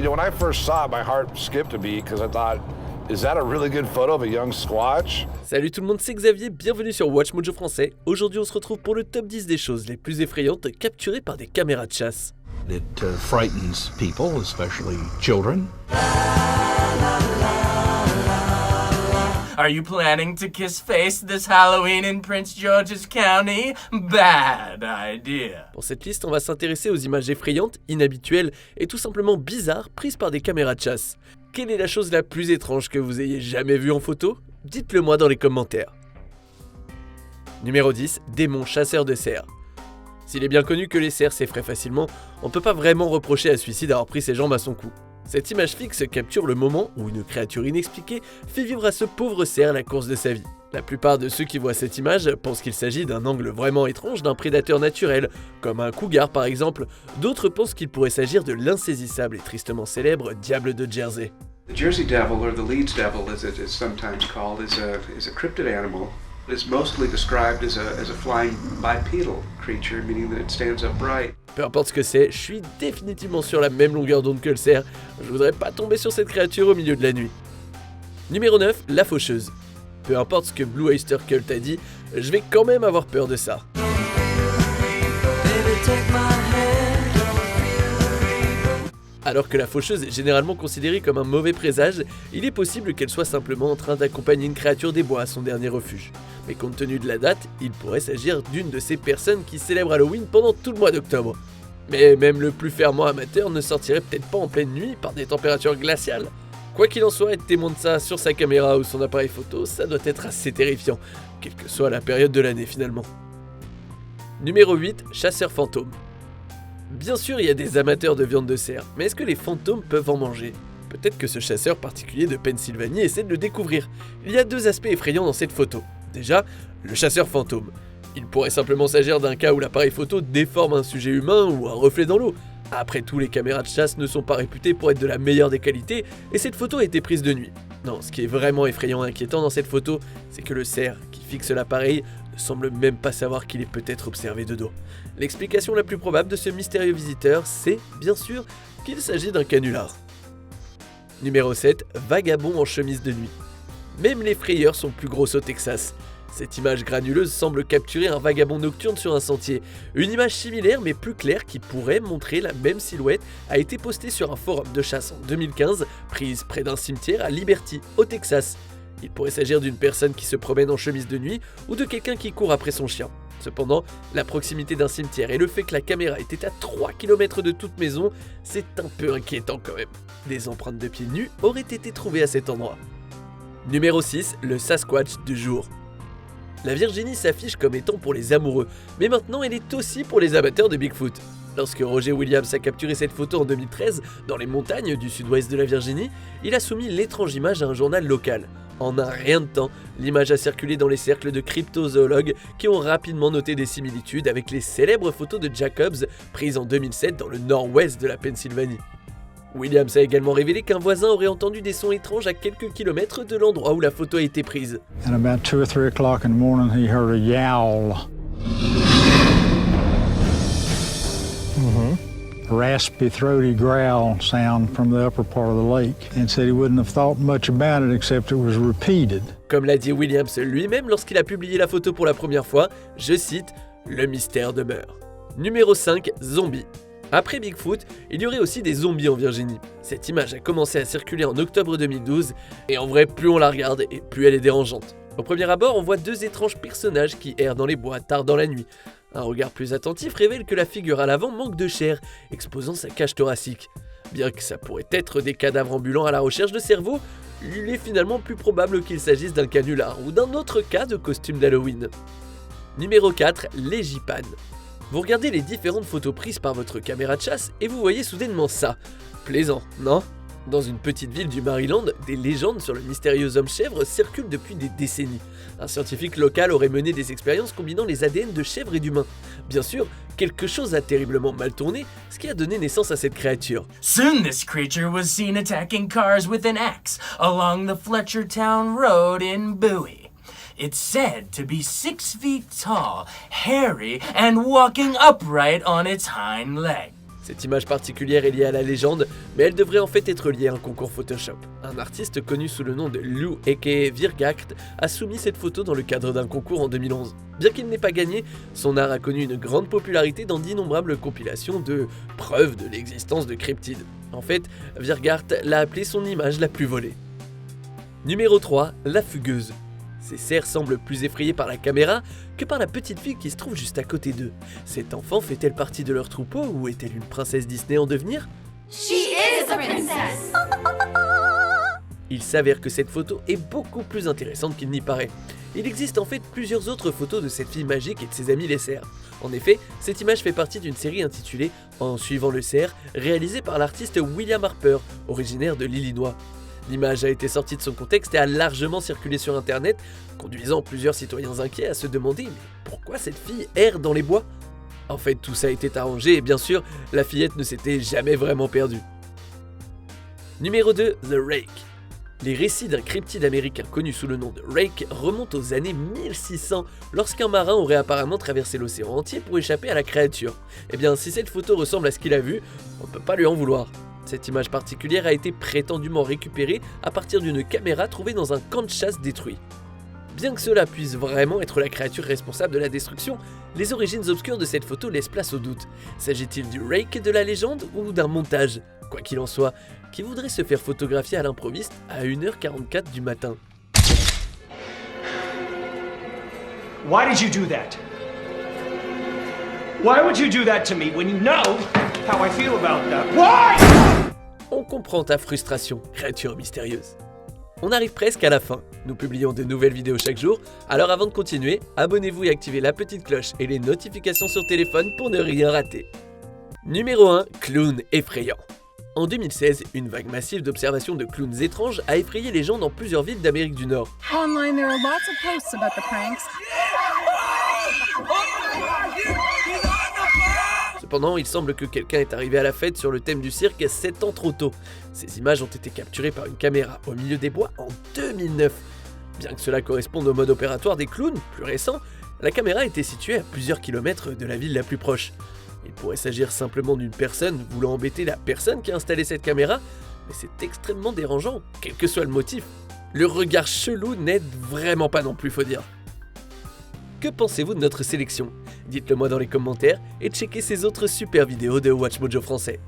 You know, when I first saw it, my heart skipped a beat because I thought, is that a really good photo of a young squatch? Salut tout le monde, c'est Xavier, bienvenue sur Watch Mojo français. Aujourd'hui on se retrouve pour le top 10 des choses les plus effrayantes capturées par des caméras de chasse. It frightens people, especially children. Are you planning to kiss face this Halloween in Prince George's County? Bad idea. Pour cette liste, on va s'intéresser aux images effrayantes, inhabituelles et tout simplement bizarres prises par des caméras de chasse. Quelle est la chose la plus étrange que vous ayez jamais vue en photo? Dites-le moi dans les commentaires. Numéro 10, démon chasseur de cerfs. S'il est bien connu que les cerfs s'effraient facilement, on ne peut pas vraiment reprocher à celui-ci d'avoir pris ses jambes à son cou. Cette image fixe capture le moment où une créature inexpliquée fait vivre à ce pauvre cerf la course de sa vie. La plupart de ceux qui voient cette image pensent qu'il s'agit d'un angle vraiment étrange d'un prédateur naturel, comme un cougar par exemple. D'autres pensent qu'il pourrait s'agir de l'insaisissable et tristement célèbre diable de Jersey. The Jersey devil, or the Leeds devil as it is sometimes called, is a cryptid animal. It's mostly described as a flying bipedal creature, meaning that it stands upright. Peu importe ce que c'est, je suis définitivement sur la même longueur d'onde que le cerf. Je voudrais pas tomber sur cette créature au milieu de la nuit. Numéro 9, la faucheuse. Peu importe ce que Blue Oyster Cult a dit, je vais quand même avoir peur de ça. Alors que la faucheuse est généralement considérée comme un mauvais présage, il est possible qu'elle soit simplement en train d'accompagner une créature des bois à son dernier refuge. Mais compte tenu de la date, il pourrait s'agir d'une de ces personnes qui célèbrent Halloween pendant tout le mois d'octobre. Mais même le plus fervent amateur ne sortirait peut-être pas en pleine nuit par des températures glaciales. Quoi qu'il en soit, être témoin de ça sur sa caméra ou son appareil photo, ça doit être assez terrifiant, quelle que soit la période de l'année finalement. Numéro 8, chasseur fantôme. Bien sûr, il y a des amateurs de viande de cerf, mais est-ce que les fantômes peuvent en manger? Peut-être que ce chasseur particulier de Pennsylvanie essaie de le découvrir. Il y a deux aspects effrayants dans cette photo. Déjà, le chasseur fantôme. Il pourrait simplement s'agir d'un cas où l'appareil photo déforme un sujet humain ou un reflet dans l'eau. Après tout, les caméras de chasse ne sont pas réputées pour être de la meilleure des qualités, et cette photo a été prise de nuit. Non, ce qui est vraiment effrayant et inquiétant dans cette photo, c'est que le cerf qui fixe l'appareil ne semble même pas savoir qu'il est peut-être observé de dos. L'explication la plus probable de ce mystérieux visiteur, c'est, bien sûr, qu'il s'agit d'un canular. Numéro 7, vagabond en chemise de nuit. Même les frayeurs sont plus grosses au Texas. Cette image granuleuse semble capturer un vagabond nocturne sur un sentier. Une image similaire mais plus claire qui pourrait montrer la même silhouette a été postée sur un forum de chasse en 2015, prise près d'un cimetière à Liberty, au Texas. Il pourrait s'agir d'une personne qui se promène en chemise de nuit ou de quelqu'un qui court après son chien. Cependant, la proximité d'un cimetière et le fait que la caméra était à 3 km de toute maison, c'est un peu inquiétant quand même. Des empreintes de pieds nus auraient été trouvées à cet endroit. Numéro 6, le Sasquatch du jour. La Virginie s'affiche comme étant pour les amoureux, mais maintenant elle est aussi pour les amateurs de Bigfoot. Lorsque Roger Williams a capturé cette photo en 2013, dans les montagnes du sud-ouest de la Virginie, il a soumis l'étrange image à un journal local. En un rien de temps, l'image a circulé dans les cercles de cryptozoologues qui ont rapidement noté des similitudes avec les célèbres photos de Jacobs prises en 2007 dans le nord-ouest de la Pennsylvanie. Williams a également révélé qu'un voisin aurait entendu des sons étranges à quelques kilomètres de l'endroit où la photo a été prise. At about 2 or 3 o'clock in the morning, he heard a yowl. Raspy, throaty growl sound from the upper part of the lake, and said he wouldn't have thought much about it except it was repeated. Comme l'a dit Williams lui-même lorsqu'il a publié la photo pour la première fois, je cite, « Le mystère demeure ». Numéro 5, zombies. Après Bigfoot, il y aurait aussi des zombies en Virginie. Cette image a commencé à circuler en octobre 2012, et en vrai, plus on la regarde et plus elle est dérangeante. Au premier abord, on voit deux étranges personnages qui errent dans les bois tard dans la nuit. Un regard plus attentif révèle que la figure à l'avant manque de chair, exposant sa cage thoracique. Bien que ça pourrait être des cadavres ambulants à la recherche de cerveau, il est finalement plus probable qu'il s'agisse d'un canular ou d'un autre cas de costume d'Halloween. Numéro 4, les gypanes. Vous regardez les différentes photos prises par votre caméra de chasse et vous voyez soudainement ça. Plaisant, non ? Dans une petite ville du Maryland, des légendes sur le mystérieux homme-chèvre circulent depuis des décennies. Un scientifique local aurait mené des expériences combinant les ADN de chèvres et d'humains. Bien sûr, quelque chose a terriblement mal tourné, ce qui a donné naissance à cette créature. Soon this creature was seen attacking cars with an axe along the Fletchertown Road in Bowie. It's said to be 6 feet tall, hairy, and walking upright on its hind leg. Cette image particulière est liée à la légende, mais elle devrait en fait être liée à un concours Photoshop. Un artiste connu sous le nom de Lou aka Virgacht a soumis cette photo dans le cadre d'un concours en 2011. Bien qu'il n'ait pas gagné, son art a connu une grande popularité dans d'innombrables compilations de preuves de l'existence de cryptides. En fait, Virgacht l'a appelée son image la plus volée. Numéro 3, la fugueuse. Ces cerfs semblent plus effrayés par la caméra que par la petite fille qui se trouve juste à côté d'eux. Cette enfant fait-elle partie de leur troupeau ou est-elle une princesse Disney en devenir? She is a princess! Il s'avère que cette photo est beaucoup plus intéressante qu'il n'y paraît. Il existe en fait plusieurs autres photos de cette fille magique et de ses amis les cerfs. En effet, cette image fait partie d'une série intitulée « En suivant le cerf » réalisée par l'artiste William Harper, originaire de l'Illinois. L'image a été sortie de son contexte et a largement circulé sur internet, conduisant plusieurs citoyens inquiets à se demander « Mais pourquoi cette fille erre dans les bois ?» En fait, tout ça a été arrangé et bien sûr, la fillette ne s'était jamais vraiment perdue. Numéro 2, The Rake. Les récits d'un cryptide américain connu sous le nom de Rake remontent aux années 1600, lorsqu'un marin aurait apparemment traversé l'océan entier pour échapper à la créature. Eh bien, si cette photo ressemble à ce qu'il a vu, on ne peut pas lui en vouloir. Cette image particulière a été prétendument récupérée à partir d'une caméra trouvée dans un camp de chasse détruit. Bien que cela puisse vraiment être la créature responsable de la destruction, les origines obscures de cette photo laissent place au doute. S'agit-il du Rake de la légende ou d'un montage? Quoi qu'il en soit, qui voudrait se faire photographier à l'improviste à 1h44 du matin? Why did you do that? Why would you do that to me when you know how I feel about that? Why? On comprend ta frustration, créature mystérieuse. On arrive presque à la fin. Nous publions de nouvelles vidéos chaque jour, alors avant de continuer, abonnez-vous et activez la petite cloche et les notifications sur téléphone pour ne rien rater. Numéro 1, clown effrayant. En 2016, une vague massive d'observations de clowns étranges a effrayé les gens dans plusieurs villes d'Amérique du Nord. Online, there are lots of posts about the pranks. Cependant, il semble que quelqu'un est arrivé à la fête sur le thème du cirque 7 ans trop tôt. Ces images ont été capturées par une caméra au milieu des bois en 2009. Bien que cela corresponde au mode opératoire des clowns, plus récent, la caméra était située à plusieurs kilomètres de la ville la plus proche. Il pourrait s'agir simplement d'une personne voulant embêter la personne qui a installé cette caméra, mais c'est extrêmement dérangeant, quel que soit le motif. Le regard chelou n'aide vraiment pas non plus, faut dire. Que pensez-vous de notre sélection? Dites-le moi dans les commentaires et checkez ces autres super vidéos de Watch Mojo français.